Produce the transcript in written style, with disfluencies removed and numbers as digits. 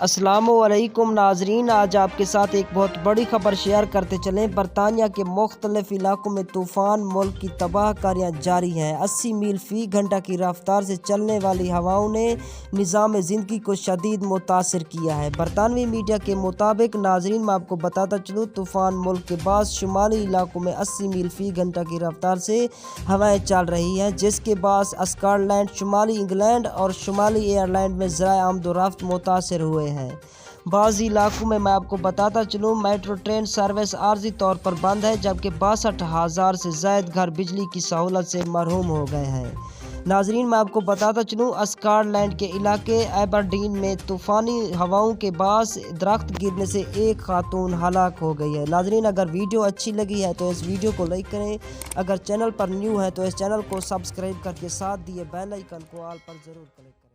السلام علیکم ناظرین، آج آپ کے ساتھ ایک بہت بڑی خبر شیئر کرتے چلیں۔ برطانیہ کے مختلف علاقوں میں طوفان ملک کی تباہ کاریاں جاری ہیں۔ 80 میل فی گھنٹہ کی رفتار سے چلنے والی ہواؤں نے نظام زندگی کو شدید متاثر کیا ہے۔ برطانوی میڈیا کے مطابق ناظرین میں آپ کو بتاتا چلوں، طوفان ملک کے بعض شمالی علاقوں میں 80 میل فی گھنٹہ کی رفتار سے ہوائیں چل رہی ہیں، جس کے باعث اسکاٹ لینڈ، شمالی انگلینڈ اور شمالی آئرلینڈ میں ذرائع آمد و رفت متاثر ہوئے ہیں۔ بعض علاقوں میں آپ کو بتاتا چلوں، میٹرو ٹرین سروس عارضی طور پر بند ہے، جبکہ 62,000 سے زائد گھر بجلی کی سہولت سے محروم ہو گئے ہیں۔ ناظرین میں آپ کو بتاتا چلوں، اسکاٹ لینڈ کے علاقے ایبرڈین میں طوفانی ہواؤں کے باعث درخت گرنے سے ایک خاتون ہلاک ہو گئی ہے۔ ناظرین اگر ویڈیو اچھی لگی ہے تو اس ویڈیو کو لائک کریں، اگر چینل پر نیو ہے تو اس چینل کو سبسکرائب کر کے ساتھ دیے بیل آئیکن کو آل پر ضرور کلک کریں۔